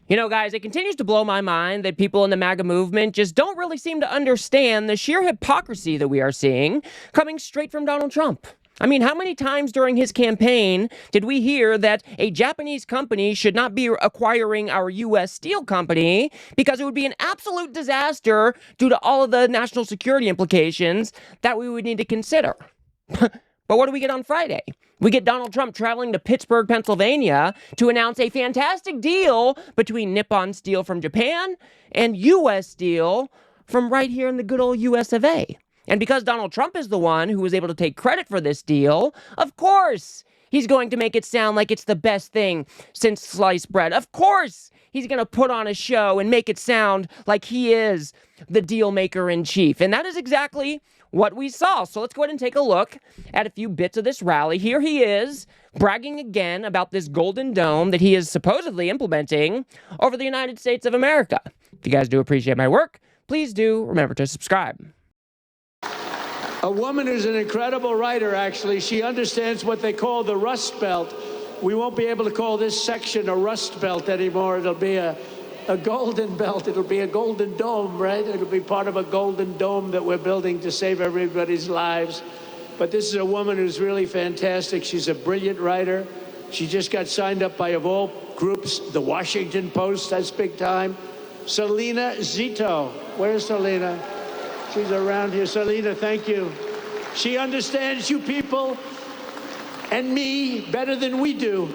You know, guys, it continues to blow my mind that people in the MAGA movement just don't really seem to understand the sheer hypocrisy that we are seeing coming straight from Donald Trump. I mean, how many times during his campaign did we hear that a Japanese company should not be acquiring our U.S. steel company because it would be an absolute disaster due to all of the national security implications that we would need to consider? But what do we get on Friday? We get Donald Trump traveling to Pittsburgh, Pennsylvania to announce a fantastic deal between Nippon Steel from Japan and U.S. Steel from right here in the good old U.S. of A. And because Donald Trump is the one who was able to take credit for this deal, of course, he's going to make it sound like it's the best thing since sliced bread. Of course, he's going to put on a show and make it sound like he is the deal maker in chief. And that is exactly what we saw. So let's go ahead and take a look at a few bits of this rally. Here he is bragging again about this golden dome that he is supposedly implementing over the United States of America. If you guys do appreciate my work, please do remember to subscribe. A woman who's an incredible writer, actually. She understands what they call the Rust Belt. We won't be able to call this section a Rust Belt anymore. It'll be a golden belt. It'll be a golden dome, right? It'll be part of a golden dome that we're building to save everybody's lives. But this is a woman who's really fantastic. She's a brilliant writer. She just got signed up by, of all groups, the Washington Post. That's big time. Selena Zito. Where's Selena? She's around here. Selena, thank you. She understands you people and me better than we do.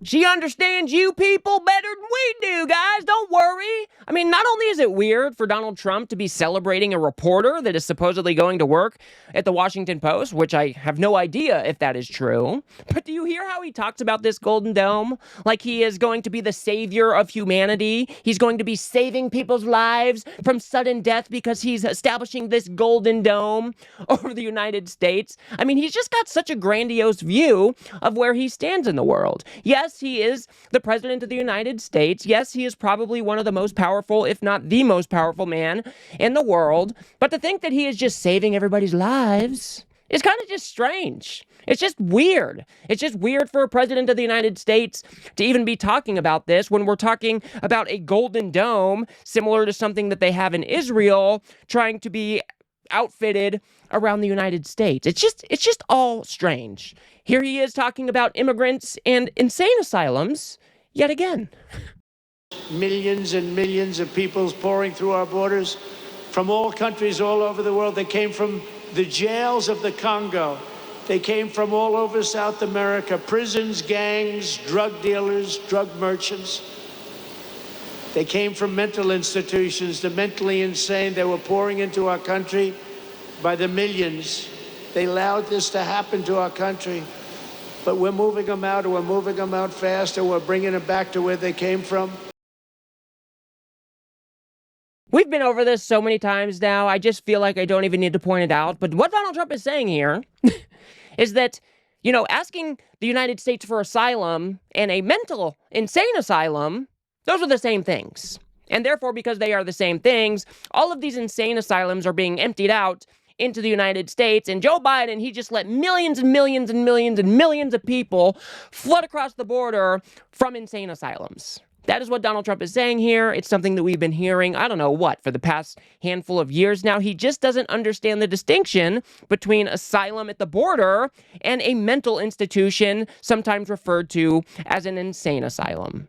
She understands you people better than we do, guys. Don't worry. I mean, not only is it weird for Donald Trump to be celebrating a reporter that is supposedly going to work at the Washington Post, which I have no idea if that is true, but do you hear how he talks about this Golden Dome? Like he is going to be the savior of humanity. He's going to be saving people's lives from sudden death because he's establishing this Golden Dome over the United States. I mean, he's just got such a grandiose view of where he stands in the world. Yes, he is the president of the United States. Yes, he is probably one of the most powerful, if not the most powerful man in the world. But to think that he is just saving everybody's lives is kind of just strange. It's just weird. It's just weird for a president of the United States to even be talking about this when we're talking about a golden dome similar to something that they have in Israel trying to be outfitted around the United States. It's just all strange. Here he is talking about immigrants and insane asylums yet again. Millions and millions of people pouring through our borders from all countries all over the world. They came from the jails of the Congo. They came from all over South America, prisons, gangs, drug dealers, drug merchants. They came from mental institutions, the mentally insane. They were pouring into our country by the millions. They allowed this to happen to our country. But we're moving them out, and we're moving them out fast, and we're bringing them back to where they came from. We've been over this so many times now, I just feel like I don't even need to point it out. But what Donald Trump is saying here is that, you know, asking the United States for asylum and a mental insane asylum, those are the same things. And therefore, because they are the same things, all of these insane asylums are being emptied out into the United States, and Joe Biden, he just let millions and millions and millions and millions of people flood across the border from insane asylums. That is what Donald Trump is saying here. It's something that we've been hearing, I don't know what, for the past handful of years now. He just doesn't understand the distinction between asylum at the border and a mental institution, sometimes referred to as an insane asylum.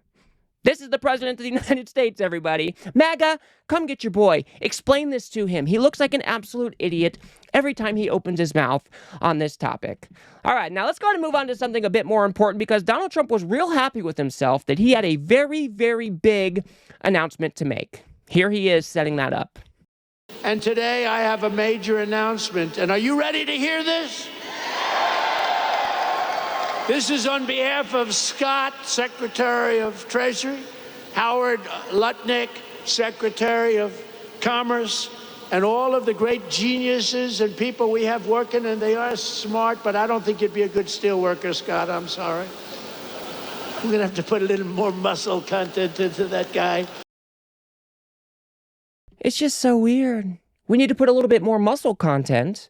This is the president of the United States, everybody. MAGA, come get your boy. Explain this to him. He looks like an absolute idiot every time he opens his mouth on this topic. All right, now let's go ahead and move on to something a bit more important, because Donald Trump was real happy with himself that he had a very, very big announcement to make. Here he is setting that up. And today I have a major announcement. And are you ready to hear this? This is on behalf of Scott, Secretary of Treasury, Howard Lutnick, Secretary of Commerce, and all of the great geniuses and people we have working, and they are smart, but I don't think you'd be a good steel worker, Scott. I'm sorry. We're going to have to put a little more muscle content into that guy. It's just so weird. We need to put a little bit more muscle content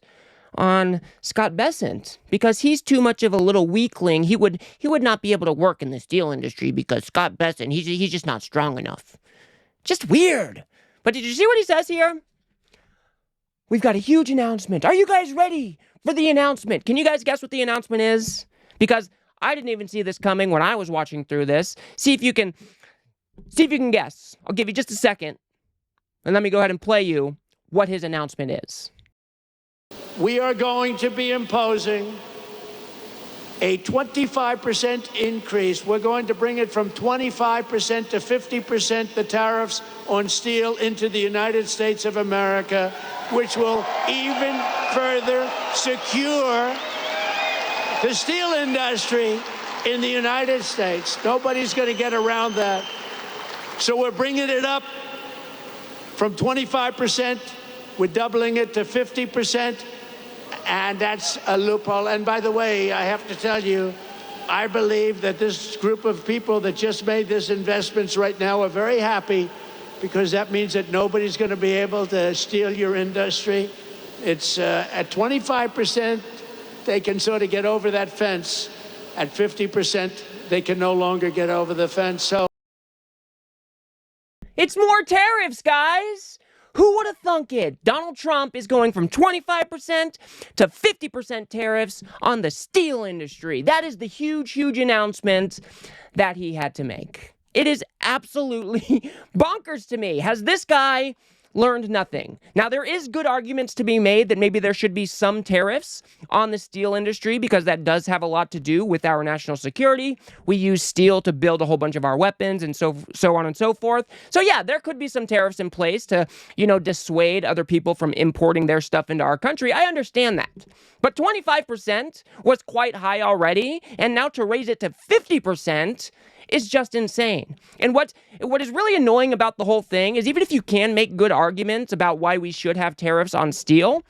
on Scott Bessent because he's too much of a little weakling. He would not be able to work in the steel industry because Scott Bessent, he's just not strong enough. Just weird. But did you see what he says here? We've got a huge announcement. Are you guys ready for the announcement? Can you guys guess what the announcement is? Because I didn't even see this coming when I was watching through this. See if you can guess. I'll give you just a second. And let me go ahead and play you what his announcement is. We are going to be imposing a 25% increase. We're going to bring it from 25% to 50%, the tariffs on steel into the United States of America, which will even further secure the steel industry in the United States. Nobody's going to get around that. So we're bringing it up from 25%. We're doubling it to 50%. And that's a loophole. And by the way, I have to tell you, I believe that this group of people that just made this investments right now are very happy because that means that nobody's going to be able to steal your industry. It's at 25%, they can sort of get over that fence. At 50%, they can no longer get over the fence. So it's more tariffs, guys. Who would have thunk it? Donald Trump is going from 25% to 50% tariffs on the steel industry. That is the huge, huge announcement that he had to make. It is absolutely bonkers to me. Has this guy learned nothing? Now, there is good arguments to be made that maybe there should be some tariffs on the steel industry because that does have a lot to do with our national security. We use steel to build a whole bunch of our weapons and so on and so forth. So yeah, there could be some tariffs in place to, dissuade other people from importing their stuff into our country. I understand that. But 25% was quite high already, and now to raise it to 50% is just insane. And what is really annoying about the whole thing is even if you can make good arguments about why we should have tariffs on steel,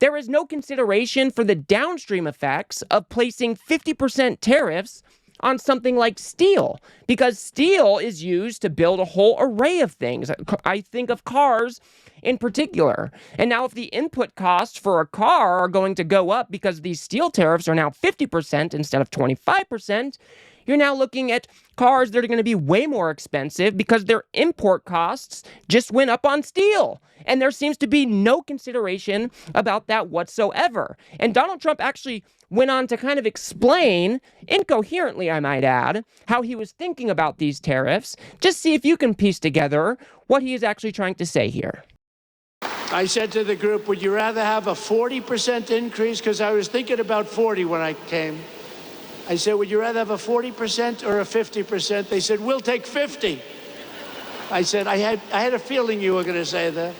there is no consideration for the downstream effects of placing 50% tariffs on something like steel, because steel is used to build a whole array of things. I think of cars in particular. And now if the input costs for a car are going to go up because these steel tariffs are now 50% instead of 25%, you're now looking at cars that are going to be way more expensive because their import costs just went up on steel. And there seems to be no consideration about that whatsoever. And Donald Trump actually went on to kind of explain, incoherently I might add, how he was thinking about these tariffs. Just see if you can piece together what he is actually trying to say here. I said to the group, would you rather have a 40% increase? Because I was thinking about 40 when I came. I said, would you rather have a 40% or a 50%? They said, we'll take 50. I said, I had a feeling you were going to say that.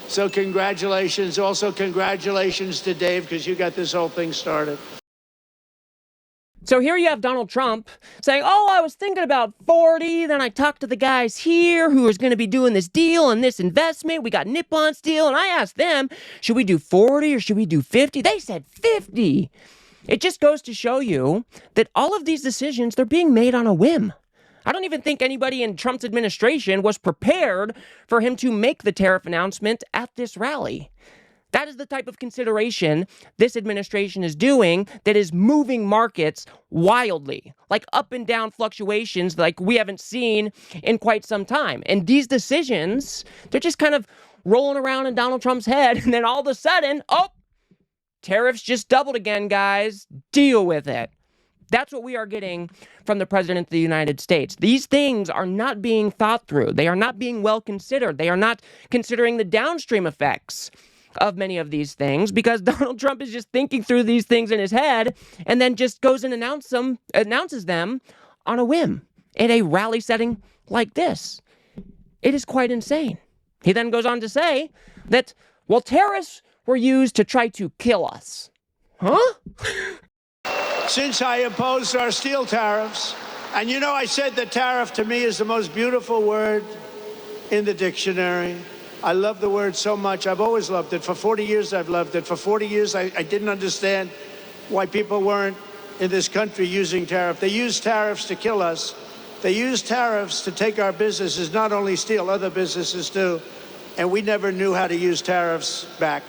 So congratulations. Also, congratulations to Dave, because you got this whole thing started. So here you have Donald Trump saying, oh, I was thinking about 40. Then I talked to the guys here who is going to be doing this deal and this investment. We got Nippon Steel. And I asked them, should we do 40 or should we do 50? They said 50. It just goes to show you that all of these decisions, they're being made on a whim. I don't even think anybody in Trump's administration was prepared for him to make the tariff announcement at this rally. That is the type of consideration this administration is doing that is moving markets wildly, like up and down fluctuations like we haven't seen in quite some time. And these decisions, they're just kind of rolling around in Donald Trump's head. And then all of a sudden, tariffs just doubled again, guys. Deal with it. That's what we are getting from the President of the United States. These things are not being thought through. They are not being well considered. They are not considering the downstream effects of many of these things because Donald Trump is just thinking through these things in his head and then just goes and announces them on a whim in a rally setting like this. It is quite insane. He then goes on to say that, well, tariffs were used to try to kill us. Huh? Since I opposed our steel tariffs, and I said that tariff to me is the most beautiful word in the dictionary. I love the word so much. I've always loved it. For 40 years, I've loved it. For 40 years, I didn't understand why people weren't in this country using tariff. They use tariffs to kill us. They use tariffs to take our businesses, not only steel, other businesses too. And we never knew how to use tariffs back.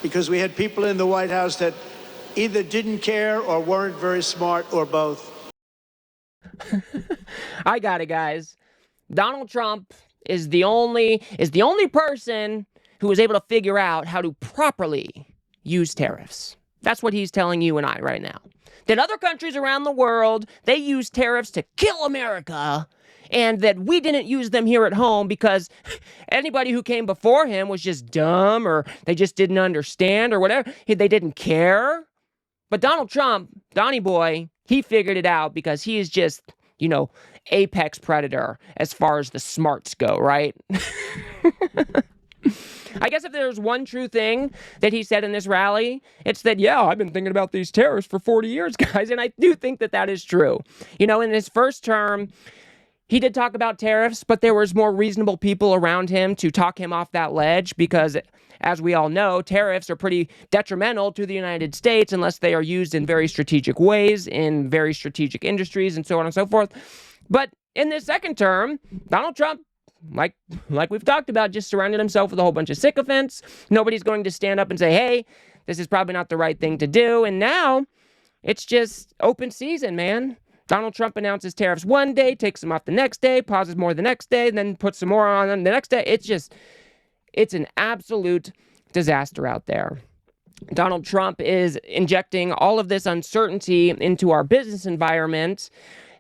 because we had people in the White House that either didn't care or weren't very smart or both. I got it, guys. Donald Trump is the only person who was able to figure out how to properly use tariffs. That's what he's telling you and I right now. That other countries around the world, they use tariffs to kill America, and that we didn't use them here at home because anybody who came before him was just dumb, or they just didn't understand, or whatever. They didn't care. But Donald Trump, Donnie boy, he figured it out because he is just, apex predator as far as the smarts go, right? I guess if there's one true thing that he said in this rally, it's that, yeah, I've been thinking about these tariffs for 40 years, guys, and I do think that that is true. In his first term, he did talk about tariffs, but there was more reasonable people around him to talk him off that ledge because, as we all know, tariffs are pretty detrimental to the United States unless they are used in very strategic ways, in very strategic industries, and so on and so forth. But in this second term, Donald Trump, like we've talked about, just surrounded himself with a whole bunch of sycophants. Nobody's going to stand up and say, hey, this is probably not the right thing to do. And now it's just open season, man. Donald Trump announces tariffs one day, takes them off the next day, pauses more the next day, and then puts some more on the next day. It's an absolute disaster out there. Donald Trump is injecting all of this uncertainty into our business environment.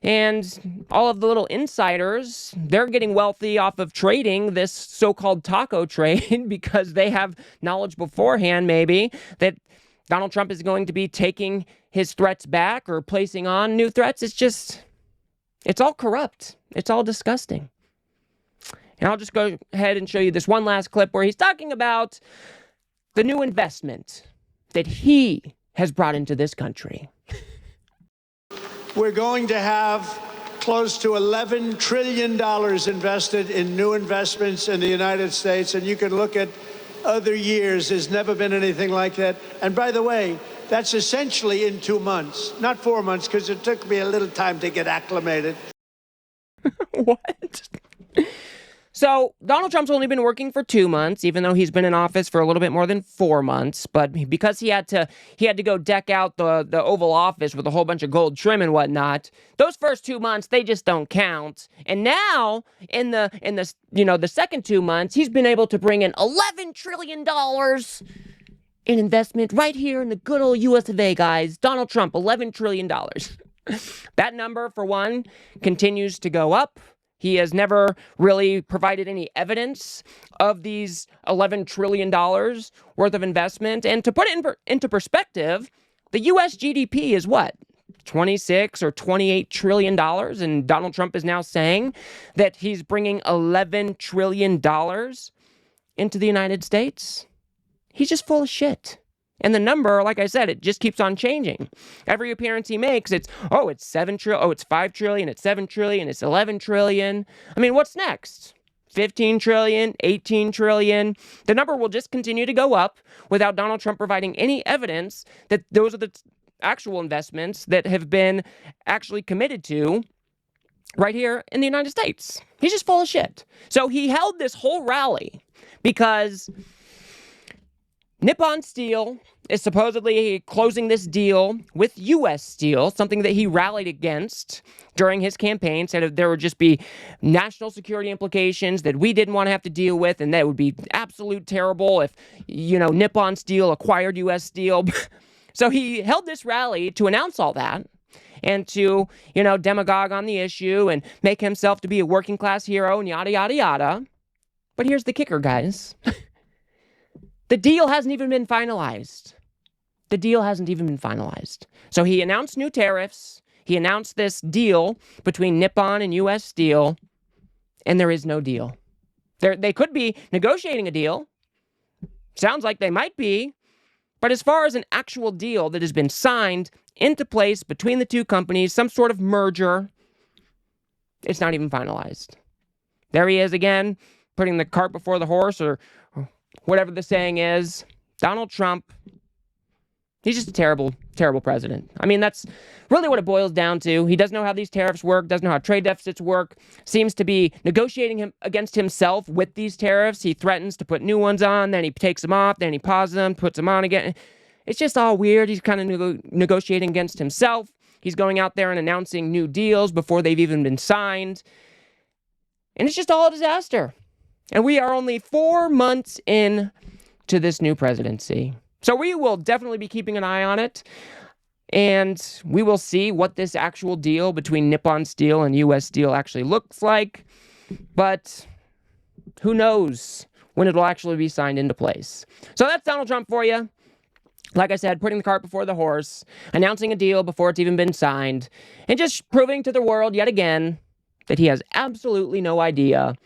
And all of the little insiders, they're getting wealthy off of trading this so-called taco trade because they have knowledge beforehand, maybe, that Donald Trump is going to be taking his threats back or placing on new threats. It's all corrupt. It's all disgusting. And I'll just go ahead and show you this one last clip where he's talking about the new investment that he has brought into this country. We're going to have close to $11 trillion invested in new investments in the United States. And you can look at other years. There's never been anything like that. And by the way, that's essentially in 2 months, not 4 months, because it took me a little time to get acclimated. What? So Donald Trump's only been working for 2 months, even though he's been in office for a little bit more than 4 months. But because he had to go deck out the Oval Office with a whole bunch of gold trim and whatnot, those first 2 months, they just don't count. And now in the second 2 months, he's been able to bring in $11 trillion in investment right here in the good old US of A, guys. Donald Trump, $11 trillion. That number, for one, continues to go up. He has never really provided any evidence of these $11 trillion worth of investment. And to put it into perspective, the U.S. GDP is what? 26 or 28 trillion dollars. And Donald Trump is now saying that he's bringing $11 trillion into the United States. He's just full of shit. And the number, like I said, it just keeps on changing. Every appearance he makes, it's 7 trillion, it's 5 trillion, it's 7 trillion, it's 11 trillion. I mean, what's next? 15 trillion, 18 trillion. The number will just continue to go up without Donald Trump providing any evidence that those are the actual investments that have been actually committed to right here in the United States. He's just full of shit. So he held this whole rally because Nippon Steel is supposedly closing this deal with U.S. Steel, something that he rallied against during his campaign, said that there would just be national security implications that we didn't want to have to deal with, and that would be absolute terrible if, Nippon Steel acquired U.S. Steel. So he held this rally to announce all that and to, demagogue on the issue and make himself to be a working class hero and yada, yada, yada. But here's the kicker, guys. The deal hasn't even been finalized. The deal hasn't even been finalized. So he announced new tariffs. He announced this deal between Nippon and U.S. Steel, and there is no deal. They could be negotiating a deal. Sounds like they might be. But as far as an actual deal that has been signed into place between the two companies, some sort of merger, it's not even finalized. There he is again, putting the cart before the horse, or whatever the saying is. Donald Trump, he's just a terrible, terrible president. I mean, that's really what it boils down to. He doesn't know how these tariffs work, doesn't know how trade deficits work, seems to be negotiating against himself with these tariffs. He threatens to put new ones on, then he takes them off, then he pauses them, puts them on again. It's just all weird. He's kind of negotiating against himself. He's going out there and announcing new deals before they've even been signed. And it's just all a disaster. And we are only 4 months in to this new presidency. So we will definitely be keeping an eye on it. And we will see what this actual deal between Nippon Steel and U.S. Steel actually looks like. But who knows when it'll actually be signed into place. So that's Donald Trump for you. Like I said, putting the cart before the horse, announcing a deal before it's even been signed, and just proving to the world yet again that he has absolutely no idea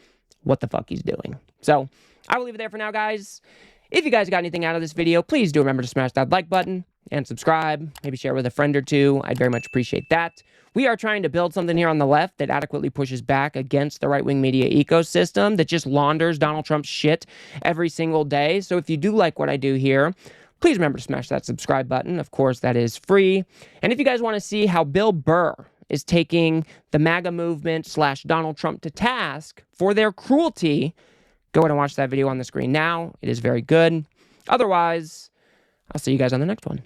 what the fuck he's doing. So I will leave it there for now, guys. If you guys got anything out of this video, please do remember to smash that like button and subscribe. Maybe share with a friend or two. I'd very much appreciate that. We are trying to build something here on the left that adequately pushes back against the right-wing media ecosystem that just launders Donald Trump's shit every single day. So if you do like what I do here, please remember to smash that subscribe button. Of course, that is free. And if you guys want to see how Bill Burr is taking the MAGA movement / Donald Trump to task for their cruelty, go ahead and watch that video on the screen now. It is very good. Otherwise, I'll see you guys on the next one.